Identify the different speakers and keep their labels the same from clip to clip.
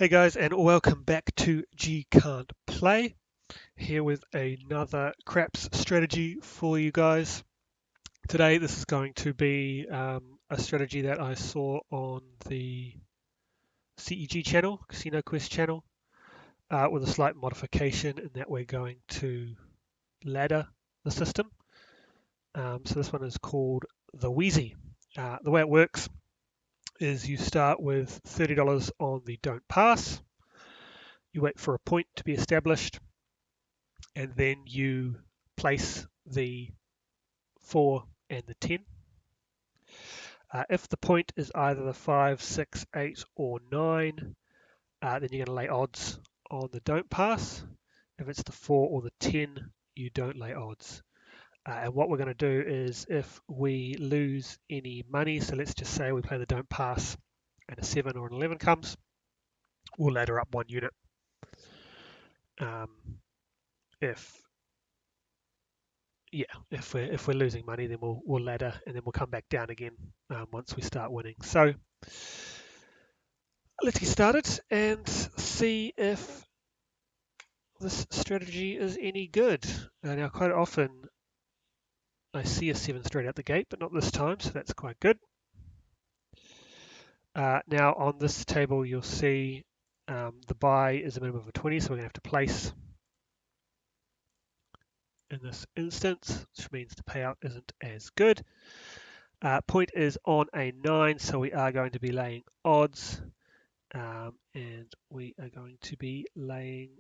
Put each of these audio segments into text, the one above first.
Speaker 1: Hey guys, and welcome back to G Can't Play, here with another craps strategy for you guys. Today this is going to be a strategy that I saw on the CEG channel, Casino Quest channel, with a slight modification in that we're going to ladder the system. So this one is called the Wheezy. The way it works is you start with $30 on the don't pass, you wait for a point to be established, and then you place the 4 and the 10. If the point is either the 5, 6, 8, or 9, then you're going to lay odds on the don't pass. If it's the 4 or the 10, you don't lay odds. And what we're going to do is if we lose any money, so let's just say we play the don't pass and a 7 or an 11 comes, we'll ladder up 1 unit. If we're losing money, then we'll ladder and then we'll come back down again once we start winning. So let's get started and see if this strategy is any good. Now, quite often I see a 7 straight out the gate, but not this time, so that's quite good. Now on this table, you'll see the buy is a minimum of a 20, so we're going to have to place in this instance, which means the payout isn't as good. Point is on a 9, so we are going to be laying odds, and we are going to be laying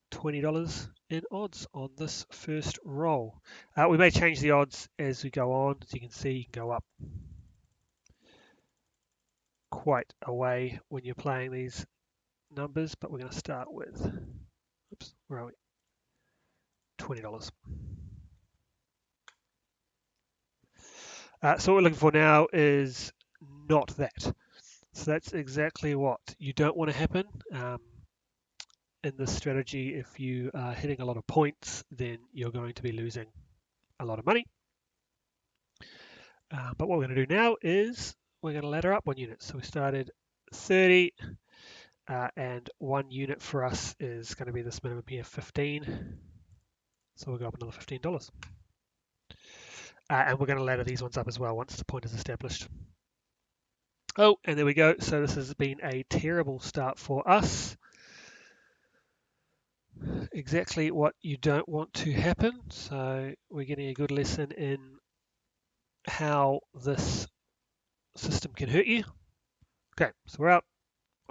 Speaker 1: $20 in odds on this first roll. We may change the odds as we go on. As you can see, you can go up quite a way when you're playing these numbers, but we're going to start with, oops, where are we? $20. So what we're looking for now is not that. So that's exactly what you don't want to happen. In this strategy, if you are hitting a lot of points, then you're going to be losing a lot of money. But what we're going to do now is we're going to ladder up 1 unit. So we started 30, and 1 unit for us is going to be this minimum here, 15. So we'll go up another $15. And we're going to ladder these ones up as well once the point is established. Oh, and there we go. So this has been a terrible start for us. Exactly what you don't want to happen. So we're getting a good lesson in how this system can hurt you. Okay, so we're out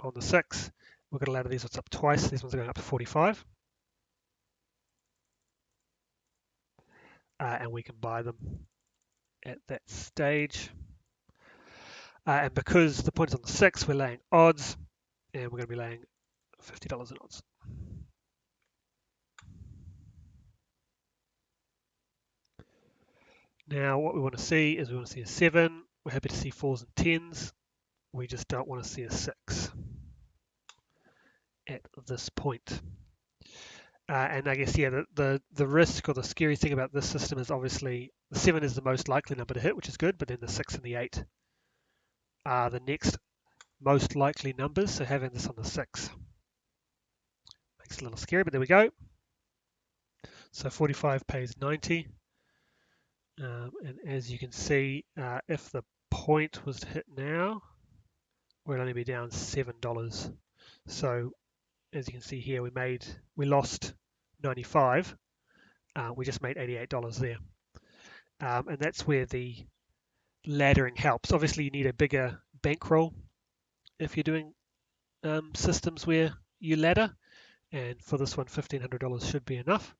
Speaker 1: on the 6. We're going to ladder these ones up twice. These ones are going up to 45. And we can buy them at that stage. And because the point is on the 6, we're laying odds, and we're going to be laying $50 in odds. Now, what we want to see is we want to see a 7. We're happy to see 4s and 10s. We just don't want to see a 6 at this point. And I guess, yeah, the risk or the scary thing about this system is obviously the 7 is the most likely number to hit, which is good, but then the 6 and the 8 are the next most likely numbers. So having this on the 6 makes it a little scary, but there we go. So 45 pays 90. And as you can see, if the point was to hit now, we'd only be down $7. So as you can see here, we lost 95. We just made $88 there. And that's where the laddering helps. Obviously, you need a bigger bankroll if you're doing systems where you ladder. And for this one, $1,500 should be enough.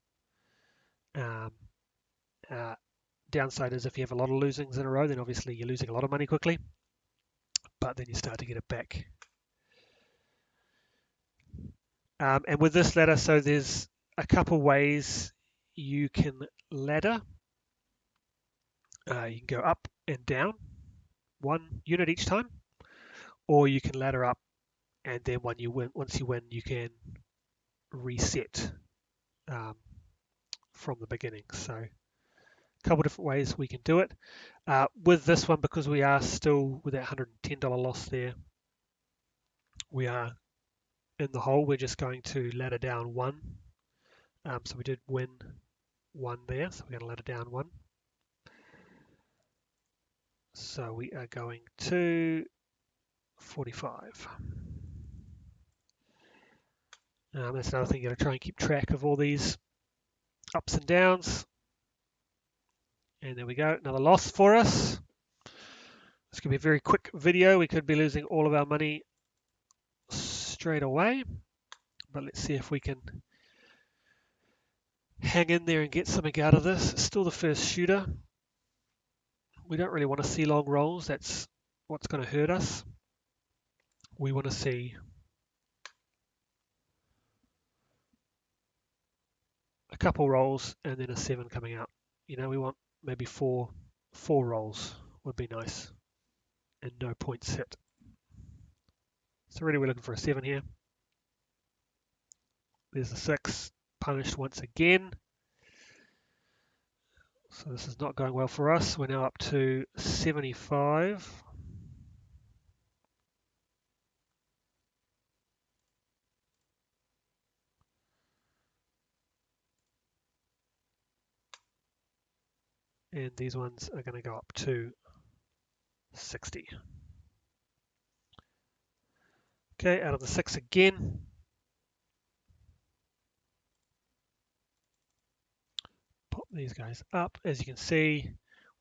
Speaker 1: Downside is if you have a lot of losings in a row, then obviously you're losing a lot of money quickly, but then you start to get it back. And with this ladder, so there's a couple ways you can ladder. You can go up and down 1 unit each time, or you can ladder up and then once you win, you can reset from the beginning. So a couple different ways we can do it. With this one, because we are still with that $110 loss there, we are in the hole. We're just going to ladder down one. So we did win one there, so we're going to ladder down one. So we are going to 45. That's another thing, you got to try and keep track of all these ups and downs. And there we go, another loss for us. It's going to be a very quick video. We could be losing all of our money straight away, but let's see if we can hang in there and get something out of this. It's still the first shooter. We don't really want to see long rolls. That's what's going to hurt us. We want to see a couple rolls and then a 7 coming out. You know, we want maybe four rolls would be nice, and no points hit. So really we're looking for a 7 here. There's a 6, punished once again. So this is not going well for us. We're now up to 75. And these ones are going to go up to 60. Okay, out of the 6 again. Pop these guys up. As you can see, we've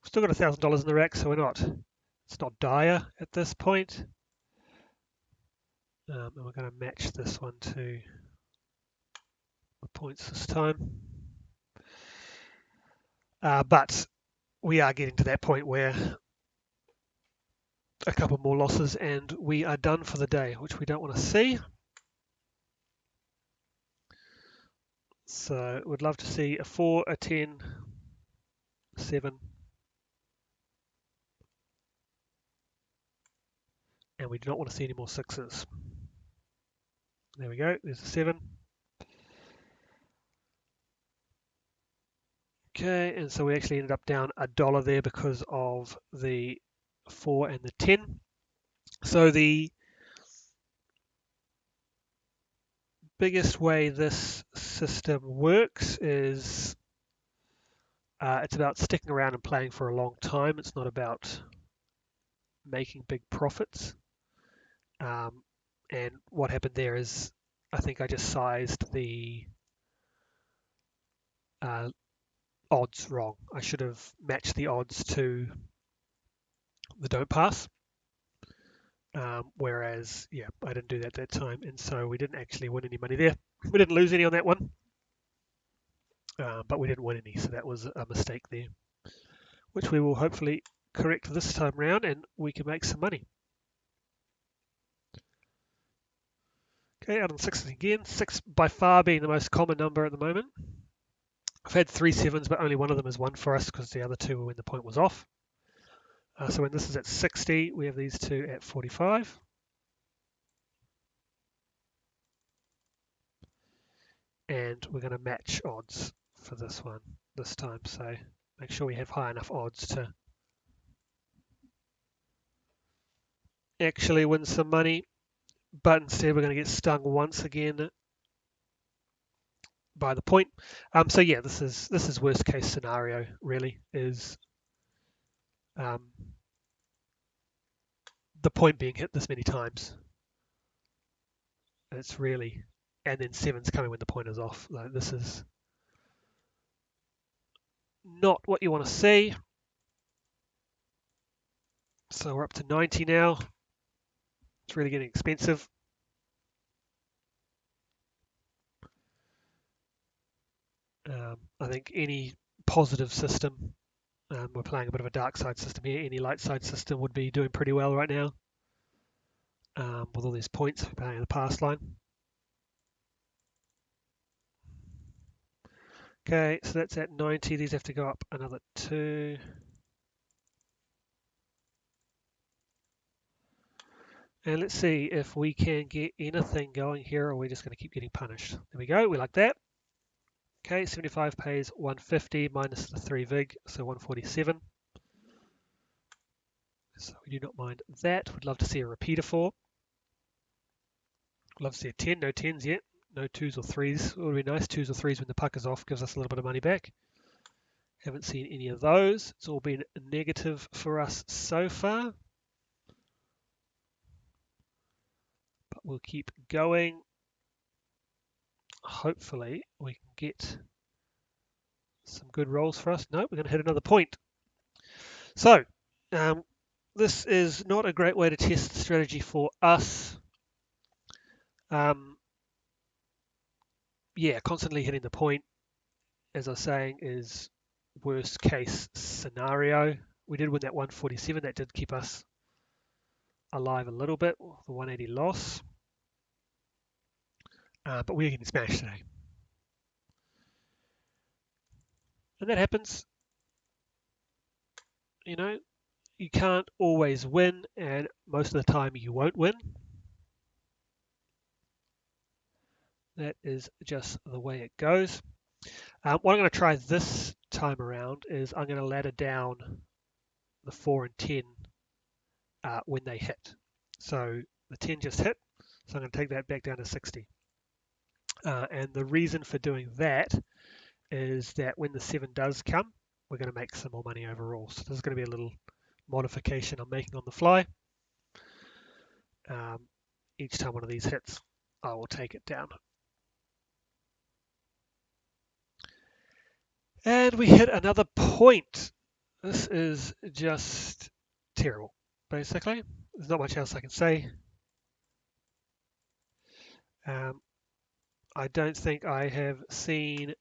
Speaker 1: still got $1,000 in the rack, so it's not dire at this point. And we're going to match this one to the points this time. But we are getting to that point where a couple more losses and we are done for the day, which we don't want to see. So we'd love to see a 4, a 10, a 7, and we do not want to see any more 6s. There we go, there's a 7. Okay, and so we actually ended up down $1 there because of the 4 and the 10. So the biggest way this system works is it's about sticking around and playing for a long time. It's not about making big profits. And what happened there is I think I just sized the odds wrong. I should have matched the odds to the don't pass. Whereas, yeah, I didn't do that time, and so we didn't actually win any money there. We didn't lose any on that one, but we didn't win any, so that was a mistake there, which we will hopefully correct this time round, and we can make some money. Okay, out on 6 again. 6 by far being the most common number at the moment. I've had 3 7s, but only one of them is 1 for us because the other 2 were when the point was off. So when this is at 60, we have these 2 at 45. And we're going to match odds for this one this time. So make sure we have high enough odds to actually win some money. But instead we're going to get stung once again by the point. So yeah, this is worst case scenario really, is the point being hit this many times. It's really, and then 7's coming when the point is off. Like, this is not what you want to see. So we're up to 90 now. It's really getting expensive. I think any positive system, we're playing a bit of a dark side system here, any light side system would be doing pretty well right now with all these points we're playing in the pass line. Okay, so that's at 90. These have to go up another 2. And let's see if we can get anything going here, or we're just going to keep getting punished. There we go, we like that. Okay, 75 pays 150 minus the 3 vig, so 147. So we do not mind that. We'd love to see a repeater for. Love to see a 10, no 10s yet. No 2s or 3s. It would be nice. 2s or 3s when the puck is off, gives us a little bit of money back. Haven't seen any of those. It's all been negative for us so far. But we'll keep going. Hopefully we can get some good rolls for us. No, we're going to hit another point. So this is not a great way to test the strategy for us. Yeah, constantly hitting the point, as I was saying, is worst case scenario. We did win that 147. That did keep us alive a little bit, the 180 loss. But we're getting smashed today. And that happens. You know, you can't always win, and most of the time you won't win. That is just the way it goes. What I'm going to try this time around is I'm going to ladder down the 4 and 10 when they hit. So the 10 just hit, so I'm going to take that back down to 60. And the reason for doing that is that when the 7 does come, we're going to make some more money overall. So this is going to be a little modification I'm making on the fly. Each time one of these hits, I will take it down. And we hit another point. This is just terrible, basically. There's not much else I can say. I don't think I have seen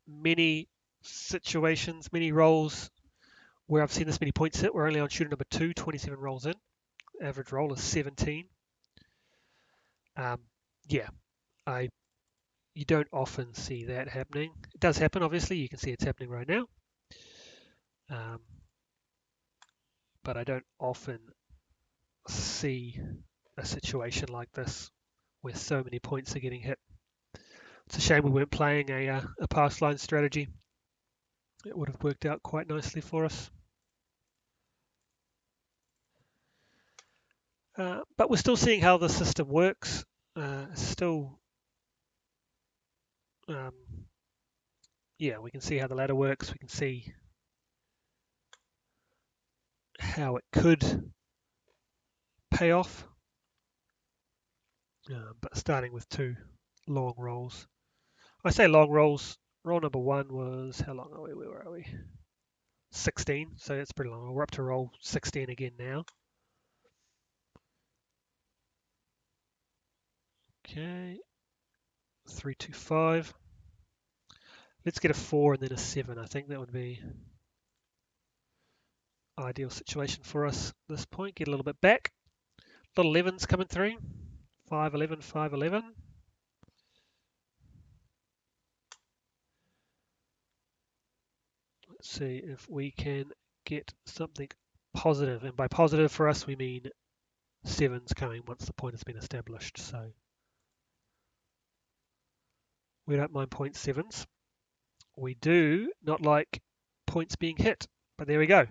Speaker 1: many situations, many rolls where I've seen this many points hit. We're only on shooter number 2, 27 rolls in. Average roll is 17. Yeah, you don't often see that happening. It does happen, obviously. You can see it's happening right now. But I don't often see a situation like this where so many points are getting hit. It's a shame we weren't playing a pass line strategy. It would have worked out quite nicely for us. But we're still seeing how the system works. Yeah, we can see how the ladder works. We can see how it could pay off. But starting with 2 long rolls. I say long rolls. Roll number 1 was, how long are we? Where are we? 16, so it's pretty long. We're up to roll 16 again now. Okay, 3, 2, 5. Let's get a 4 and then a 7. I think that would be ideal situation for us at this point. Get a little bit back. Little 11s coming through. 5, 11, 5, 11. Let's see if we can get something positive. And by positive for us, we mean 7s coming once the point has been established. So we don't mind point 7s. We do not like points being hit. But there we go.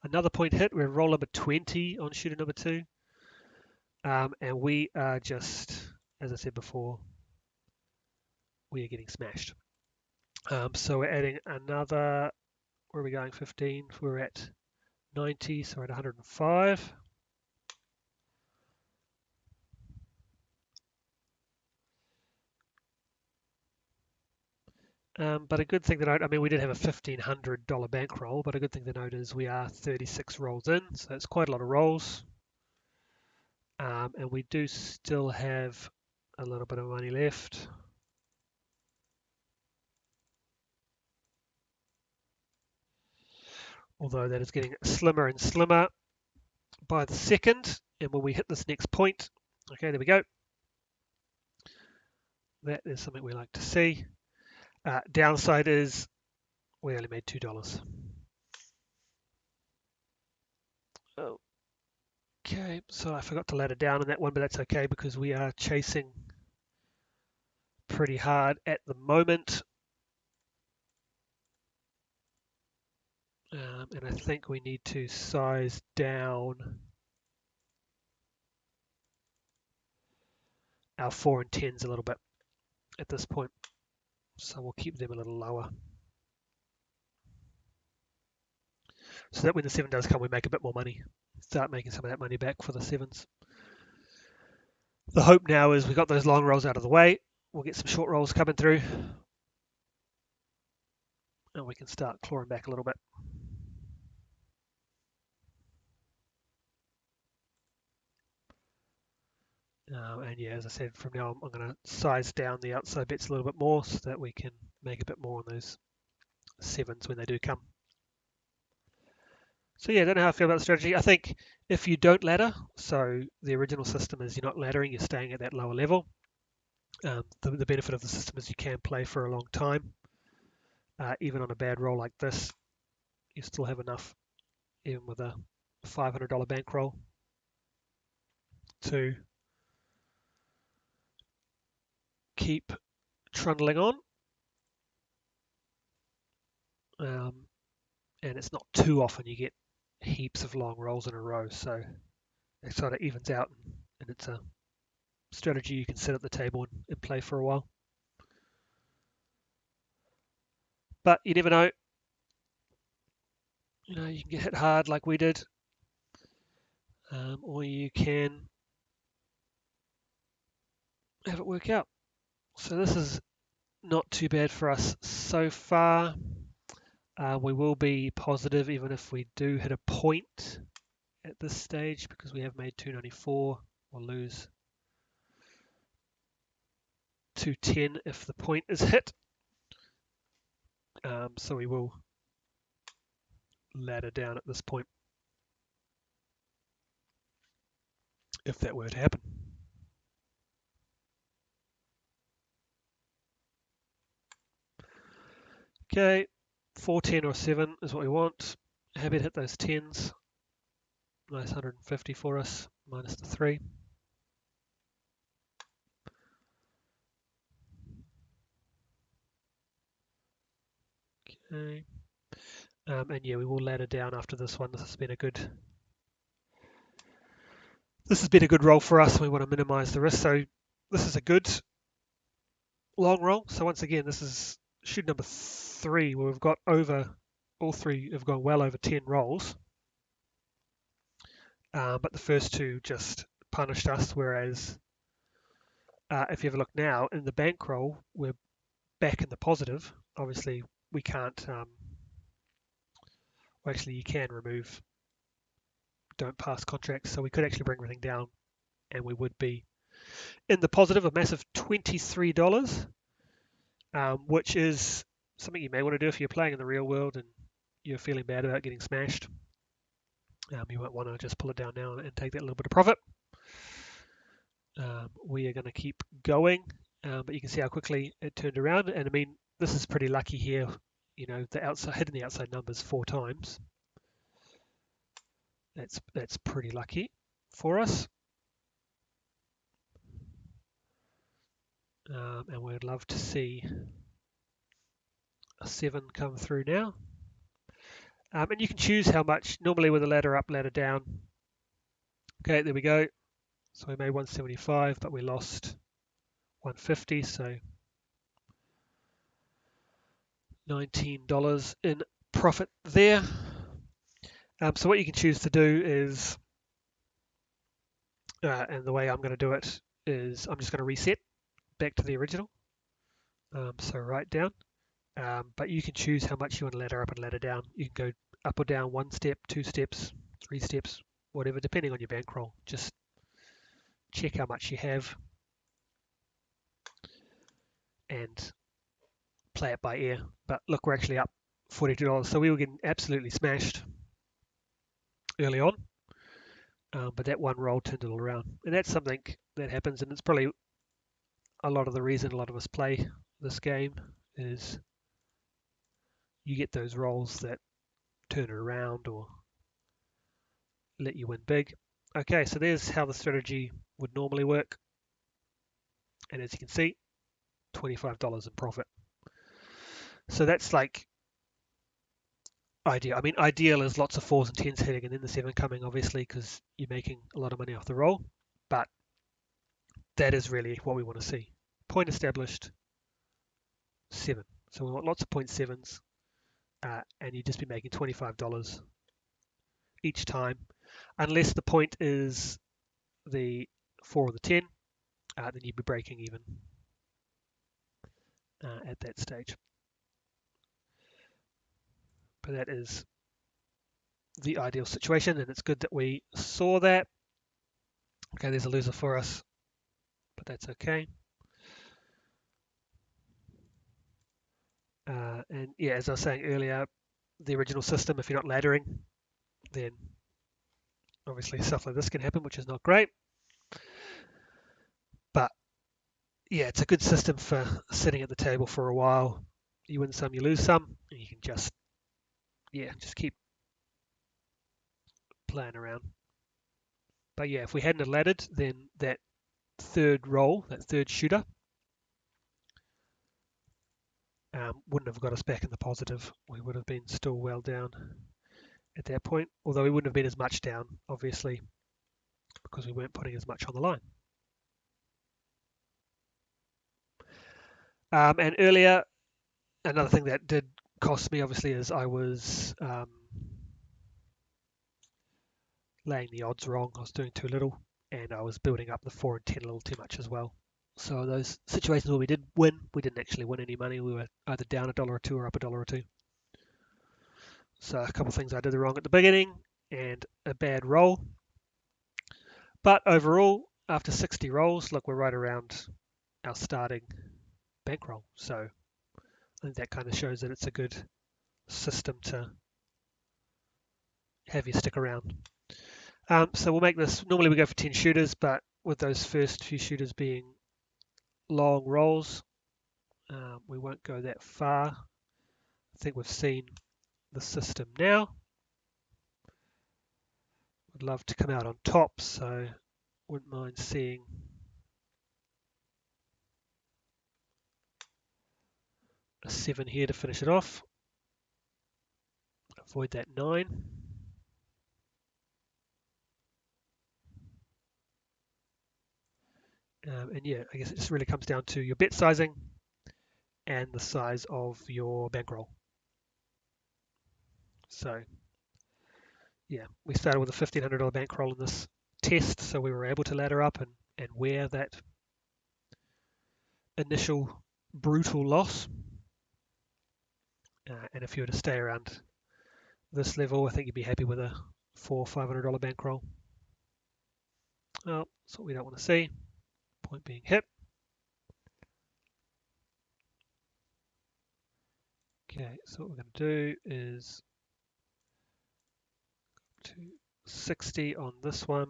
Speaker 1: Another point hit. We're roll number 20 on shooter number 2. And we are just, as I said before, we are getting smashed. So we're adding another, where are we going, 15? We're at 90, so we're at 105. But a good thing to note, I mean, we did have a $1,500 bankroll, but a good thing to note is we are 36 rolls in, so it's quite a lot of rolls. And we do still have a little bit of money left. Although that is getting slimmer and slimmer by the second. And when we hit this next point, okay, there we go. That is something we like to see. Downside is we only made $2. Okay, so I forgot to ladder down on that one, but that's okay because we are chasing pretty hard at the moment. And I think we need to size down our 4 and 10s a little bit at this point. So we'll keep them a little lower. So that when the 7 does come, we make a bit more money. Start making some of that money back for the 7s. The hope now is we got those long rolls out of the way. We'll get some short rolls coming through. And we can start clawing back a little bit. And yeah, as I said, from now on, I'm going to size down the outside bets a little bit more so that we can make a bit more on those 7s when they do come. So yeah, I don't know how I feel about the strategy. I think if you don't ladder, so the original system is you're not laddering, you're staying at that lower level. The benefit of the system is you can play for a long time. Even on a bad roll like this, you still have enough, even with a $500 bankroll, to keep trundling on. And it's not too often you get heaps of long rolls in a row, so it sort of evens out, and it's a strategy you can sit at the table and play for a while. But you never know. You know, you can get hit hard like we did, or you can have it work out. So this is not too bad for us so far. We will be positive even if we do hit a point at this stage because we have made 294. We'll lose 210 if the point is hit. So we will ladder down at this point if that were to happen. Okay, 4, 10 or 7 is what we want. Happy to hit those 10s. Nice 150 for us, minus the 3. Okay. And yeah, we will ladder down after this one. This has been a good roll for us. We want to minimize the risk. So this is a good long roll. So once again, this is shoot number 3 where we've got over, all 3 have gone well over 10 rolls. But the first 2 just punished us, whereas if you have a look now in the bankroll, we're back in the positive. Obviously, we can't. Well, actually, you can remove don't pass contracts, so we could actually bring everything down, and we would be in the positive, a massive $23, which is something you may want to do if you're playing in the real world and you're feeling bad about getting smashed. You might want to just pull it down now and take that little bit of profit. We are going to keep going, but you can see how quickly it turned around. And I mean, this is pretty lucky here. You know, the outside hitting the outside numbers 4 times. That's pretty lucky for us. And we'd love to see a 7 come through now. And you can choose how much, normally with a ladder up, ladder down. Okay, there we go. So we made 175, but we lost 150, so $19 in profit there. So what you can choose to do is, and the way I'm going to do it is I'm just going to reset back to the original. So right down. But you can choose how much you want to ladder up and ladder down. You can go up or down 1 step, 2 steps, 3 steps, whatever, depending on your bankroll. Just check how much you have and play it by ear. But look, we're actually up $42. So we were getting absolutely smashed early on. But that one roll turned it all around. And that's something that happens, and it's probably a lot of the reason a lot of us play this game is you get those rolls that turn it around or let you win big. Okay, so there's how the strategy would normally work. And as you can see, $25 in profit. So that's like ideal. I mean, ideal is lots of 4s and 10s hitting and then the 7 coming, obviously, because you're making a lot of money off the roll. But that is really what we want to see. Point established, 7. So we want lots of point sevens, and you'd just be making $25 each time, unless the point is the 4 or the 10, then you'd be breaking even at that stage. But that is the ideal situation, and it's good that we saw that. Okay, there's a loser for us, but that's okay. And yeah, as I was saying earlier, the original system, if you're not laddering, then obviously stuff like this can happen, which is not great. But yeah, it's a good system for sitting at the table for a while. You win some, you lose some, and you can just keep playing around. But yeah, if we hadn't have laddered, then that third roll, that third shooter, wouldn't have got us back in the positive. We would have been still well down at that point, although we wouldn't have been as much down, obviously, because we weren't putting as much on the line. And earlier, another thing that did cost me, obviously, is I was laying the odds wrong. I was doing too little, and I was building up the 4 and 10 a little too much as well. So those situations where we did win, we didn't actually win any money. We were either down $1 or 2 or up $1 or 2. So a couple of things I did wrong at the beginning and a bad roll. But overall, after 60 rolls, look, we're right around our starting bankroll. So I think that kind of shows that it's a good system to have you stick around. So we'll make this, normally we go for 10 shooters, but with those first few shooters being long rolls, we won't go that far. I think we've seen the system now. Would love to come out on top, so wouldn't mind seeing a 7 here to finish it off. Avoid that 9. And yeah, I guess it just really comes down to your bet sizing and the size of your bankroll. So yeah, we started with a $1,500 bankroll in this test, so we were able to ladder up and wear that initial brutal loss. And if you were to stay around this level, I think you'd be happy with a $400 or $500 bankroll. Well, that's what we don't want to see. Point being hit. Okay, so what we're going to do is to 60 on this one.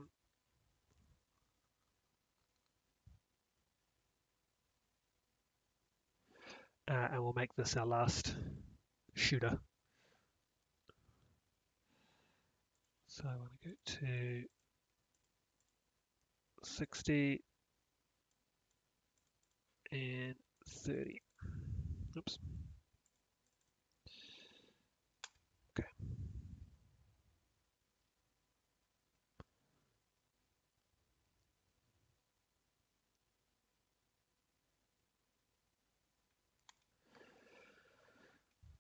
Speaker 1: And we'll make this our last shooter. So I want to go to 60 and 30. Oops. Okay.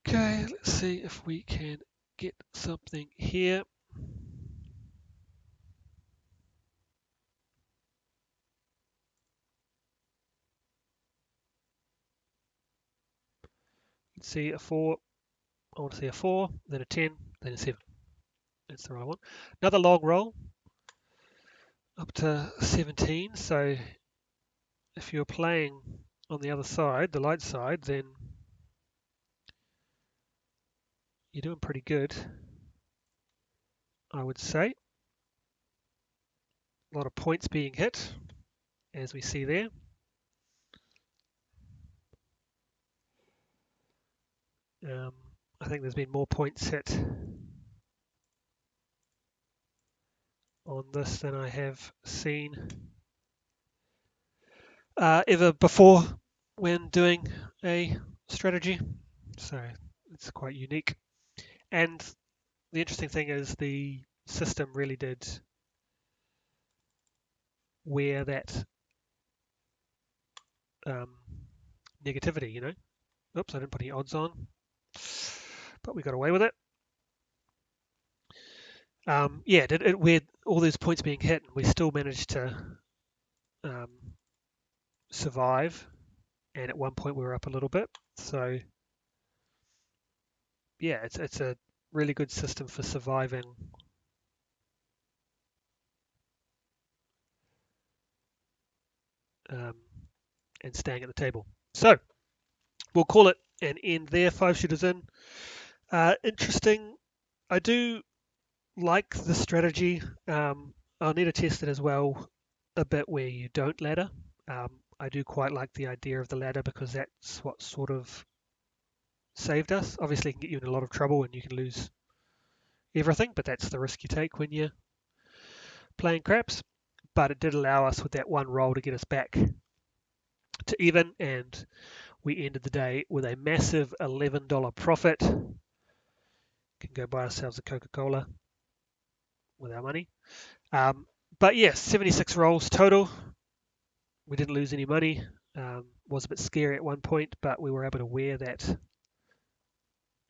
Speaker 1: Okay, let's see if we can get something here. Let's see a 4. I want to see a 4, then a 10, then a 7. That's the right one. Another long roll up to 17. So if you're playing on the other side, the light side, then you're doing pretty good, I would say. A lot of points being hit, as we see there. I think there's been more points hit on this than I have seen ever before when doing a strategy. So it's quite unique. And the interesting thing is the system really did wear that negativity, Oops, I didn't put any odds on, but we got away with it. Yeah, with all those points being hit, we still managed to um, survive. And at one point we were up a little bit. So yeah, it's a really good system for surviving um, and staying at the table. So we'll call it an end there. 5 shooters in. Interesting. I do like the strategy. I'll need to test it as well a bit where you don't ladder. I do quite like the idea of the ladder because that's what sort of saved us. Obviously, it can get you in a lot of trouble and you can lose everything, but that's the risk you take when you're playing craps. But it did allow us with that one roll to get us back to even, and we ended the day with a massive $11 profit. Can go buy ourselves a Coca-Cola with our money. But yes, 76 rolls total. We didn't lose any money. Was a bit scary at one point, but we were able to wear that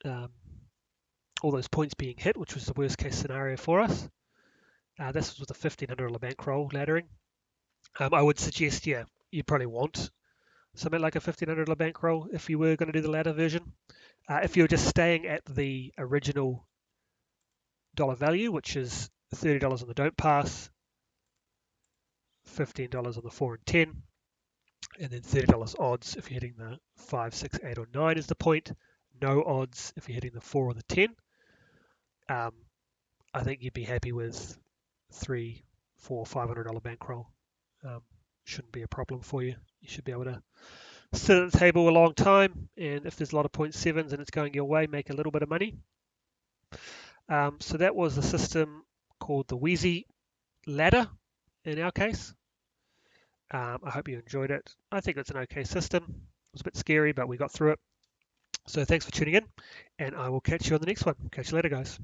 Speaker 1: um, all those points being hit, which was the worst case scenario for us. This was with a $1,500 bankroll laddering. I would suggest, yeah, you probably want something like a $1,500 bankroll if you were going to do the ladder version. If you're just staying at the original dollar value, which is $30 on the don't pass, $15 on the 4 and 10, and then $30 odds if you're hitting the 5, 6, 8, or 9 is the point. No odds if you're hitting the 4 or the 10. I think you'd be happy with $300, $400, $500 bankroll. Shouldn't be a problem for you. You should be able to sit at the table a long time, and if there's a lot of 0.7s and it's going your way, make a little bit of money. So that was the system called the Wheezy ladder in our case. I hope you enjoyed it. I think it's an okay system. It was a bit scary, but we got through it. So thanks for tuning in, and I will catch you on the next one. Catch you later, guys.